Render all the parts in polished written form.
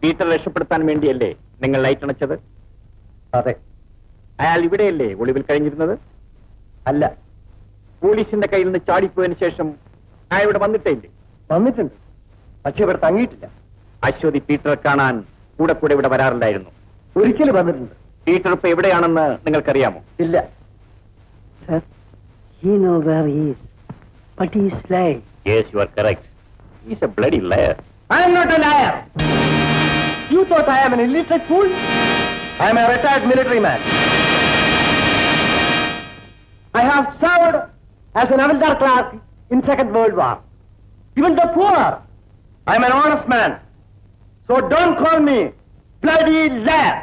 Peter രക്ഷപ്പെടുത്താൻ വേണ്ടിയല്ലേ നിങ്ങൾ ലൈറ്റ് അണച്ചത്? അതെ. അയാൾ ഇവിടെയല്ലേ ഒളിവിൽ കഴിഞ്ഞിരുന്നത്? അല്ല. പോലീസിന്റെ കയ്യിൽ നിന്ന് ചാടിപ്പോയതിനു ശേഷം അയാൾ ഇവിടെ വന്നിട്ടേ ഇല്ലേ? വന്നിട്ടുണ്ട്, പക്ഷെ ഇവിടെ തങ്ങിയിട്ടില്ല. അശ്വതി പീറ്ററെ കാണാൻ കൂടെ കൂടെ ഇവിടെ വരാറുണ്ടായിരുന്നു. ഒരിക്കലും വന്നിട്ടുണ്ട്. പീറ്റർ ഇപ്പൊ എവിടെയാണെന്ന് നിങ്ങൾക്കറിയാമോ? ഇല്ല. Sir, he knows where he is, but he is lying. Yes, you are correct. He is a bloody liar. I am not a liar. You thought I am an illiterate fool? I am a retired military man. I have served as an havildar clerk in Second World War. Even the poor, I am an honest man. So don't call me bloody liar.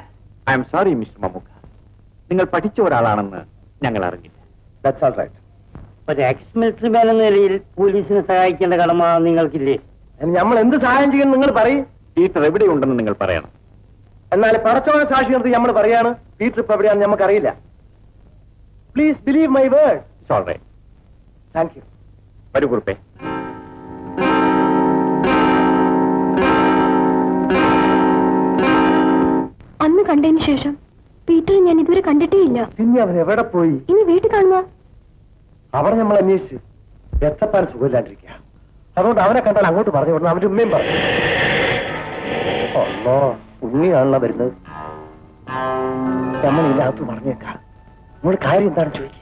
I am sorry, Mr. Mamuka. നിങ്ങൾ പഠിച്ച ഒരാളാണെന്ന് ഞങ്ങൾ അറിഞ്ഞില്ല. That's all right. ഒരു ex military മാൻ എന്ന നിലയിൽ പോലീസിനെ സഹായിക്കേണ്ട കടമ നിങ്ങൾക്കില്ലേ? നമ്മൾ എന്ത് സഹായം ചെയ്യും നിങ്ങൾ പറയും. പീറ്റർ എവിടെയുണ്ടെന്ന് നിങ്ങൾ പറയണം. എന്നാൽ പടച്ചോനെ സാക്ഷി നിർത്തി നമ്മൾ പറയാണ് പീറ്റർ ഇപ്പൊ എവിടെയാണെന്ന് നമുക്കറിയില്ല. Please believe my word. It's all right. Thank you. വരൂ കുറുപ്പേ. അന്ന് കണ്ടതിന് ശേഷം പീറ്റർ ഞാൻ ഇതുവരെ കണ്ടിട്ടേ ഇല്ല. പിന്നെ അവൻ എവിടെ പോയി? ഇനി വീട്ടിൽ കാണുമോ? അവർ നമ്മൾ അന്വേഷിച്ചു എത്തപ്പാൻ സുഖമില്ലാണ്ടിരിക്കുക. അതുകൊണ്ട് അവനെ കണ്ടാൽ അങ്ങോട്ട് പറഞ്ഞു വിടണം. അവന്റെ ഉമ്മയും പറഞ്ഞു. അല്ലോ ഉണ്ണിയാണല്ലോ വരുന്നത്. നമ്മൾ ഇതിനകത്ത് പറഞ്ഞേക്കാം. നമ്മൾ കാര്യം എന്താണെന്ന് ചോദിക്കുക.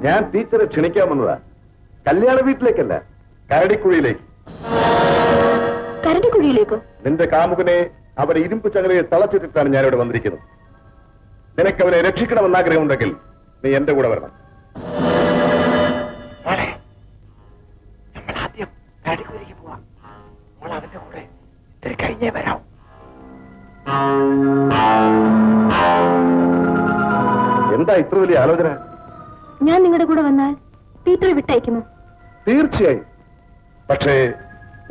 ഞാൻ ടീച്ചറെ ക്ഷണിക്കാൻ വന്നതാ. കല്യാണ വീട്ടിലേക്കല്ല, കരടിക്കുഴിയിലേക്ക്. കരടിക്കുഴിയിലേക്കോ? നിന്റെ കാമുകനെ അവരെ ഇരുമ്പ് ചങ്ങലയെ തളച്ചിട്ടിട്ടാണ് ഞാനിവിടെ വന്നിരിക്കുന്നത്. നിനക്ക് അവനെ രക്ഷിക്കണമെന്ന് ആഗ്രഹമുണ്ടെങ്കിൽ നീ എന്റെ കൂടെ വരണം. നമ്മൾ ആദ്യം കരടിക്കുഴിയിലേക്ക് പോവാം. നമ്മൾ അവന്റെ കൂടെ ഇത്തിരി കഴിഞ്ഞേ വരാം. എന്താ ഇത്ര വലിയ ആലോചന? ഞാൻ നിങ്ങളുടെ കൂടെ വന്നാൽ പീറ്ററെ വിട്ടയക്കുമോ? തീർച്ചയായും. പക്ഷേ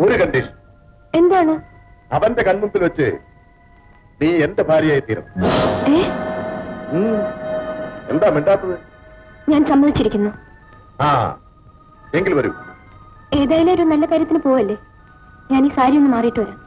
ഒരു കണ്ടീഷൻ. എന്താണ്? അവന്റെ കൺമുമ്പിൽ വെച്ച് നീ എന്റെ ഭാര്യയായി തീരും. എന്താ മിണ്ടാത്തത്? ഞാൻ സമ്മതിച്ചിരിക്കുന്നു. ആ എങ്കിൽ വരൂ. ഏതായാലും ഒരു നല്ല കാര്യത്തിന് പോവല്ലേ. ഞാൻ ഈ സാരി ഒന്ന് മാറിയിട്ട് വരാം.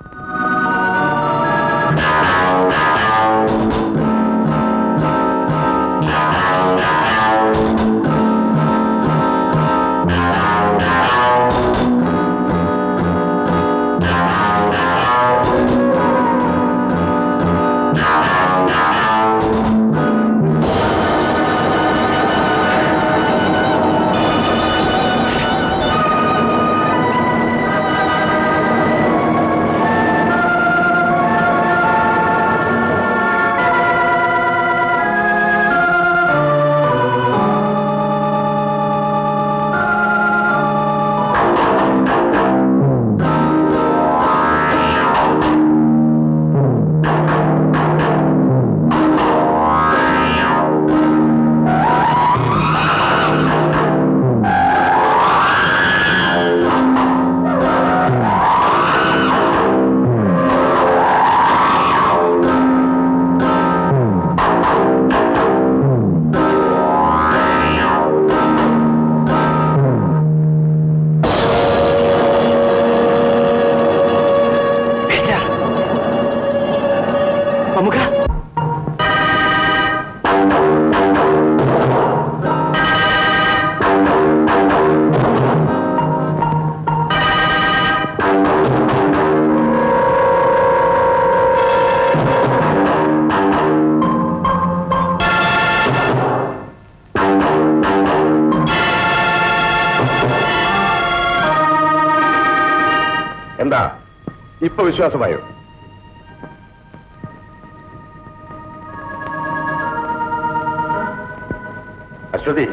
എന്താ ഇപ്പൊ വിശ്വാസമായോ? അശ്വതി,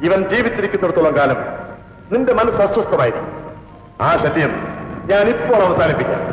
ഇവൻ ജീവിച്ചിരിക്കുന്നിടത്തോളം കാലം നിന്റെ മനസ്സ് അസ്വസ്ഥമായിരിക്കും. ആ ശല്യം ഞാൻ ഇപ്പോൾ അവസാനിപ്പിക്കാം.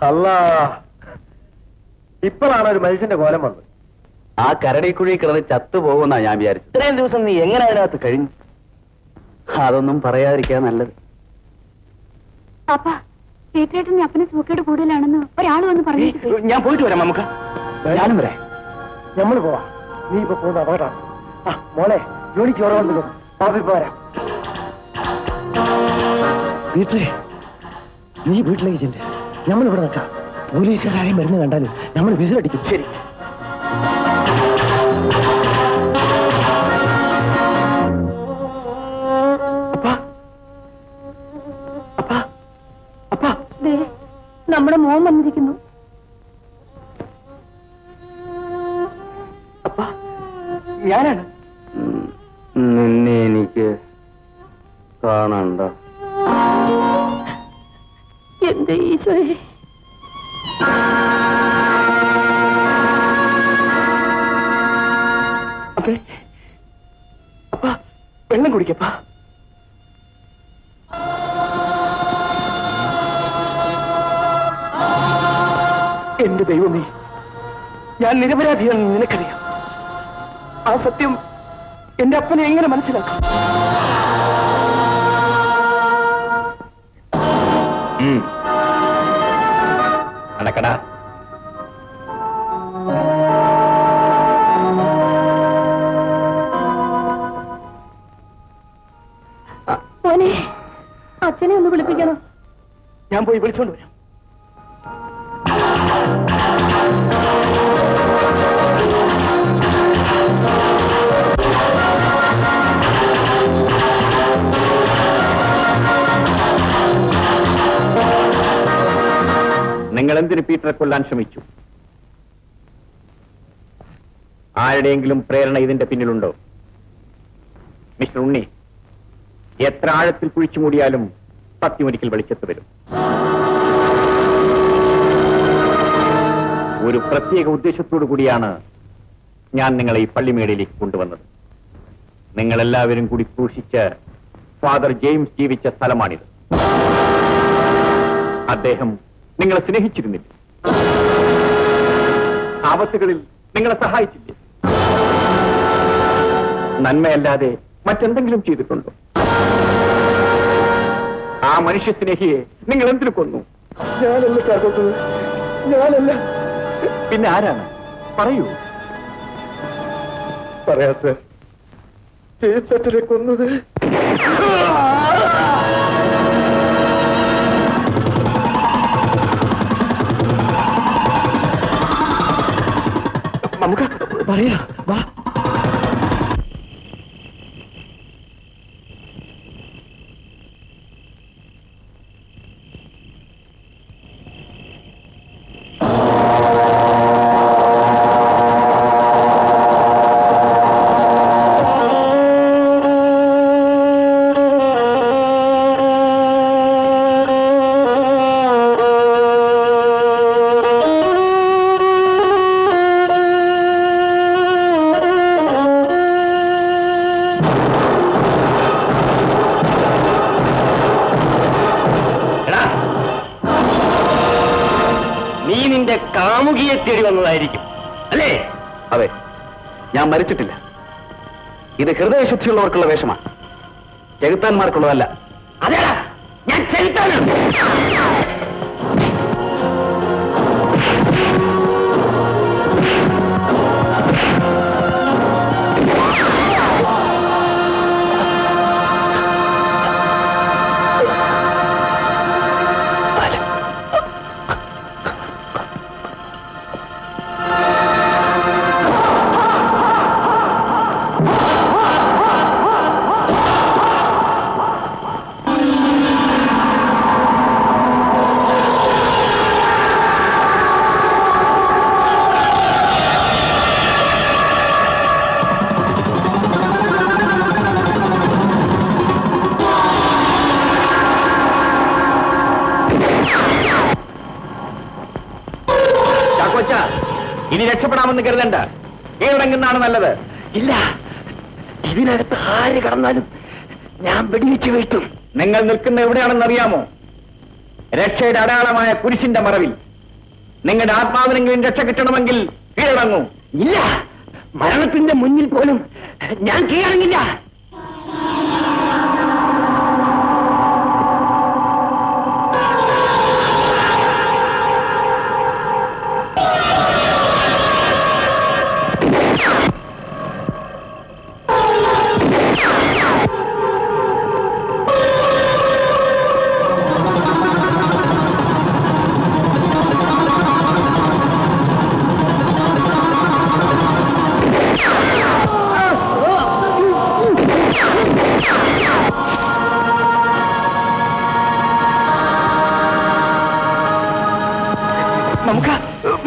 അല്ല, ഇപ്പോഴാണ് ഒരു മനുഷ്യന്റെ കോലം വന്നത്. ആ കരടിക്കുഴി കിടന്ന് ചത്തുപോകുന്നാ ഞാൻ വിചാരിച്ചത്. ഇത്രയും ദിവസം നീ എങ്ങനെ അതിനകത്ത് കഴിഞ്ഞു? അതൊന്നും പറയാതിരിക്കാൻ നല്ലത്. അപ്പാ, പീറ്ററേട്ടന് അപ്പന് സൂക്കേട് കൂടുതലാണെന്ന് ഒരാൾ വന്ന് പറഞ്ഞു. ഞാൻ പോയിട്ട് വരാം നമുക്ക്. ഞാനും വരാം. നമ്മൾ പോവാ. നീ ഇപ്പൊ പോകുന്ന അപകടമാണ്. ആ മോളെ, ജോലിക്ക് ഓർമ്മ പാപ്പി പോരാ. വീട്ടിലെ നീ വീട്ടിലേക്ക് ചെല്ല്. നമ്മളിവിടെ നിൽക്കാം. പോലീസുകാരും മരുന്ന് കണ്ടാലും നമ്മൾ വിസിലടിക്കും. ശരി. നമ്മുടെ മോൻ വന്നിരിക്കുന്നു. ഞാനാണ്. നിന്നെ എനിക്ക് കാണണ്ട. എന്റെ ഈശോയെ, അപ്പാ വെള്ളം കുടിക്കപ്പാ. എന്റെ ദൈവമേ, ഞാൻ നിരപരാധിയാണെന്ന് നിനക്കറിയാം. ആ സത്യം എന്റെ അപ്പനെ എങ്ങനെ മനസ്സിലാക്കാം? അടക്കടാ. മോനെ, അച്ഛനെ ഒന്ന് വിളിപ്പിക്കണം. ഞാൻ പോയി വിളിച്ചോണ്ട് വരാം. നിങ്ങൾ എന്തിന് പീറ്ററെ കൊല്ലാൻ ശ്രമിച്ചു? ആരുടെയെങ്കിലും പ്രേരണ ഇതിന്റെ പിന്നിലുണ്ടോ? മിസ്റ്റർ ഉണ്ണി, എത്ര ആഴത്തിൽ കുഴിച്ചു മൂടിയാലും സത്യമൊരിക്കൽ വെളിച്ചത്ത് വരും. ഒരു പ്രത്യേക ഉദ്ദേശത്തോടു കൂടിയാണ് ഞാൻ നിങ്ങളെ ഈ പള്ളിമേടയിലേക്ക് കൊണ്ടുവന്നത്. നിങ്ങളെല്ലാവരും കൂടി ക്രൂശിച്ച് ഫാദർ ജെയിംസ് ജീവിച്ച സ്ഥലമാണിത്. അദ്ദേഹം നിങ്ങളെ സ്നേഹിച്ചിരുന്നില്ല. ആപത്തുകളിൽ നിങ്ങളെ സഹായിച്ചില്ലേ? നന്മയല്ലാതെ മറ്റെന്തെങ്കിലും ചെയ്തിട്ടുണ്ടോ? ആ മനുഷ്യ സ്നേഹിയെ നിങ്ങൾ എന്തിനു കൊന്നു? ഞാനല്ല സാർ, ഞാനല്ല. പിന്നെ ആരാണ്? പറയൂ. പറയാം സാർ. ജെയിംസ് അച്ഛനെ കൊന്നത് നമുക്ക് പറയാ. വാ. കാമുകിയെ തേടി വന്നതായിരിക്കും അല്ലേ? അതെ, ഞാൻ മരിച്ചിട്ടില്ല. ഇത് ഹൃദയശുദ്ധിയുള്ളവർക്കുള്ള വേഷമാണ്, ചെകുത്താന്മാർക്കുള്ളതല്ല. അതെടാ, ഞാൻ ചെലുത്താണ്. കൊച്ച, ഇനി രക്ഷപ്പെടാമെന്ന് കരുതണ്ട. കീഴടങ്ങുന്നതാണ് നല്ലത്. ഇല്ല, ഇതിനകത്ത് ആര് കടന്നാലും ഞാൻ വെടിവെച്ച് വീഴ്ത്തും. നിങ്ങൾ നിൽക്കുന്ന എവിടെയാണെന്ന് അറിയാമോ? രക്ഷയുടെ അടയാളമായ കുരിശിന്റെ മറവിൽ. നിങ്ങളുടെ ആത്മാവിനെങ്കിലും രക്ഷ കിട്ടണമെങ്കിൽ കീഴടങ്ങൂ. ഇല്ല, മരണത്തിന്റെ മുന്നിൽ പോലും ഞാൻ കീഴടങ്ങില്ല.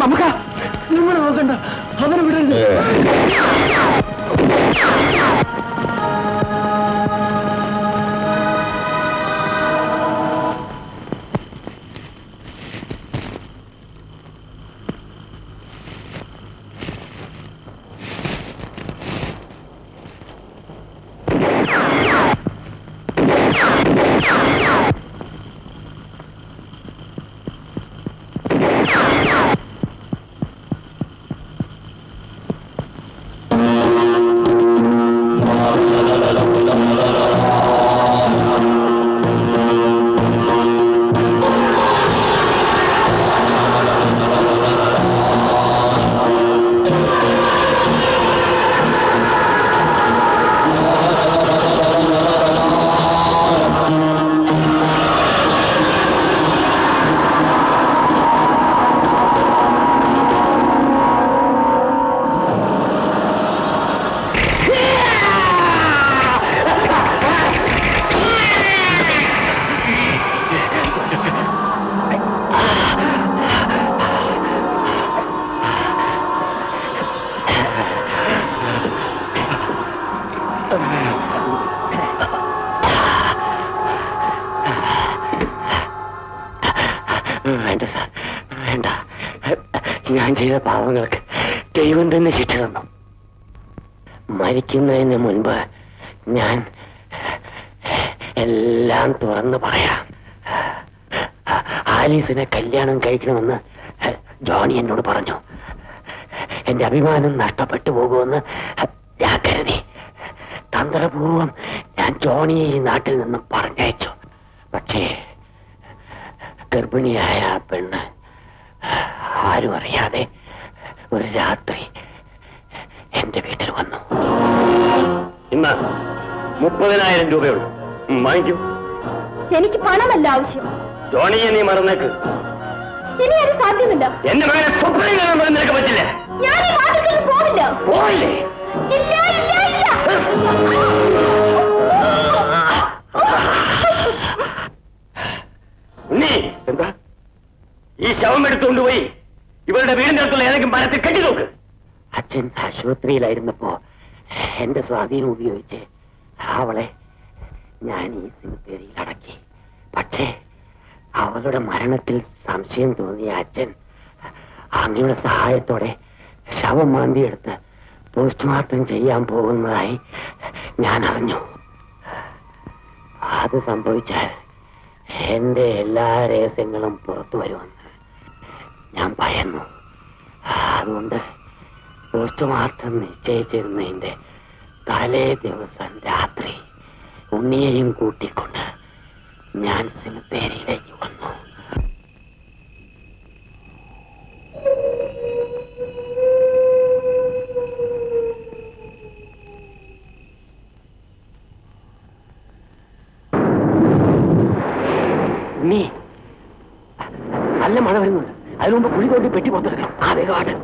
നമുക്ക് നമ്മൾ നോക്കണ്ട, അവനെ വിടരുത്. വേണ്ട സാർ, വേണ്ട. ഞാൻ ചെയ്ത പാവങ്ങൾക്ക് ദൈവം തന്നെ ശിക്ഷ തന്നു. മരിക്കുന്നതിന് മുൻപ് ഞാൻ എല്ലാം തുറന്നു പറയാം. ആലീസിനെ കല്യാണം കഴിക്കണമെന്ന് ജോണി എന്നോട് പറഞ്ഞു. എന്റെ അഭിമാനം നഷ്ടപ്പെട്ടു പോകുമെന്ന് ഞാൻ കരുതി. തന്ത്രപൂർവം ഞാൻ ജോണിയെ ഈ നാട്ടിൽ നിന്നും പറഞ്ഞയച്ചു. പക്ഷേ ഗർഭിണിയായ ആ പെണ്ണ് ആരും അറിയാതെ ഒരു രാത്രി എന്റെ വീട്ടിൽ വന്നു. ഇന്ന് 30,000 രൂപയുള്ളൂ. വാങ്ങിക്കും. എനിക്ക് പണമല്ല ആവശ്യം. ജോണിയെ നീ മറന്നേക്ക്. ഇനി അത് സാധ്യമല്ല. എന്റെ മകനെ സ്വപ്നം കാണാൻ നിനക്ക് പറ്റില്ല. ഞാൻ ഈ വാതിൽക്കൽ പോവില്ല. പോയില്ലേ? ഇല്ല, ഇല്ല, ഇല്ല. ഉണ്ണി, എന്താ ഈ ശവം എടുത്തുകൊണ്ടുപോയി ഇവരുടെ വീടിന്റെ അടുത്തുള്ള ഏതെങ്കിലും മരത്തിൽ കെട്ടി നോക്ക്. അച്ഛൻ ആശുപത്രിയിലായിരുന്നപ്പോ എന്റെ സ്വാധീനം ഉപയോഗിച്ച് അവളെ ഞാൻ ഈ സിമിത്തേരിയിൽ അടക്കി. പക്ഷേ അവളുടെ മരണത്തിൽ സംശയം തോന്നിയ അച്ഛൻ അങ്ങയുടെ സഹായത്തോടെ ശവം മാന്തിയെടുത്ത് പോസ്റ്റ്മോർട്ടം ചെയ്യാൻ പോകുന്നതായി ഞാൻ അറിഞ്ഞു. അത് സംഭവിച്ചാൽ എന്റെ എല്ലാ രഹസ്യങ്ങളും പുറത്തു വരുമെന്ന് ഞാൻ ഭയന്നു. അതുകൊണ്ട് പോസ്റ്റ്മോർട്ടം നിശ്ചയിച്ചിരുന്നതിന്റെ തലേ ദിവസം രാത്രി ഉണ്ണിയെയും കൂട്ടിക്കൊണ്ട് ഞാൻ സിമിത്തേരിയിലേക്ക് വന്നു. ഉണ്ണി, നല്ല മഴ വരുന്നുണ്ട്. അതിനുമുമ്പ് കുഴി തോണ്ടി പെട്ടി പുറത്തെടുക്കണം. ആ വേഗമായിട്ട്.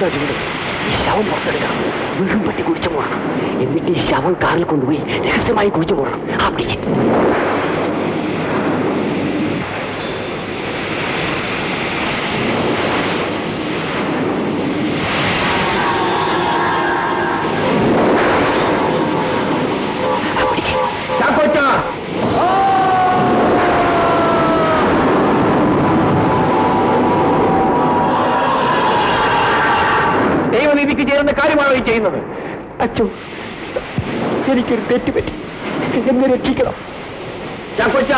എന്താ ചെയ്യണം? ഈ ശവം പുറത്തെടുക്കണം, വീണ്ടും പറ്റി കുടിച്ചു പോകണം, എന്നിട്ട് ഈ ശവം കാറിൽ കൊണ്ടുപോയി രഹസ്യമായി കുടിച്ചു പോകണം. അവിടെ ദൈവനീതിക്ക് ചേരുന്ന കാര്യമാണോ ഈ ചെയ്യുന്നത്? അച്ഛോ, എനിക്കൊരു തെറ്റുപറ്റി, എന്നെ രക്ഷിക്കണം. ചാക്കോച്ച,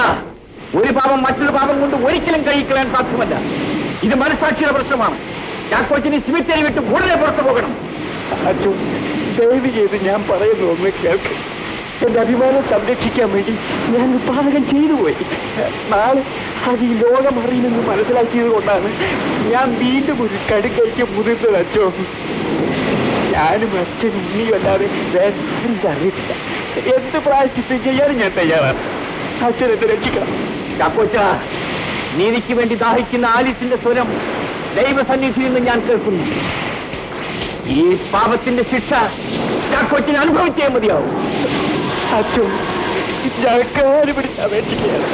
ഒരു പാപം മറ്റൊരു പാപം കൊണ്ട് ഒരിക്കലും കഴിക്കളയാൻ സാധ്യമല്ല. ഇത് മനസാക്ഷിയുടെ പ്രശ്നമാണ്. ചാക്കോച്ചിന് സിമിത്തേരി വിട്ട് ഉടനെ പുറത്തു പോകണം. അച്ഛോ, ദയവ് ചെയ്ത് ഞാൻ പറയുന്നു ഒന്ന് കേൾക്ക്. എന്റെ അഭിമാനം സംരക്ഷിക്കാൻ വേണ്ടി ഞാൻ പാചകം ചെയ്തു പോയി. നാളെ അത് ഈ ലോകം അറിയുമെന്ന് മനസ്സിലാക്കിയത് കൊണ്ടാണ് ഞാൻ വീണ്ടും ഒരു കടുക്കയ്ക്ക് മുതിർന്നത്. അച്ഛോ, ഞാനും അച്ഛനും ഉണ്ണിയല്ലാതെ വേറെ ആരും അറിയില്ല. എന്ത് പ്രായശ്ചിത്തം ചെയ്യാനും ഞാൻ തയ്യാറാണ്. അച്ഛനെന്നെ രക്ഷിക്കണം. ചാക്കോച്ച, നീതിക്ക് വേണ്ടി ദാഹിക്കുന്ന ആലിസിന്റെ സ്വരം ദൈവസന്നിധിയിൽ നിന്ന് ഞാൻ കേൾക്കുന്നു. ഈ പാപത്തിന്റെ ശിക്ഷ ചാക്കോച്ചിന് അനുഭവിച്ചേ മതിയാവും. അച്ഛോ, ഞാൻ കാല് പിടിച്ച് അപേക്ഷിക്കുകയാണ്,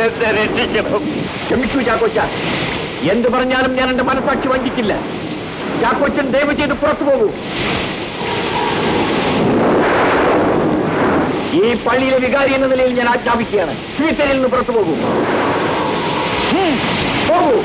എന്നെ രക്ഷിക്കണം. ക്ഷമിക്കൂ ചാക്കോച്ച, എന്ത് പറഞ്ഞാലും ഞാൻ എന്റെ മനസാക്ഷി വഞ്ചിക്കില്ല. ചാക്കോച്ചൻ ദയവ് ചെയ്ത് പുറത്തു പോകൂ. ഈ പള്ളിയിലെ വികാരി എന്ന നിലയിൽ ഞാൻ ആജ്ഞാപിക്കുകയാണ്, സിമിത്തേരിയിൽ നിന്ന് പുറത്തു പോകൂ. പോകൂ.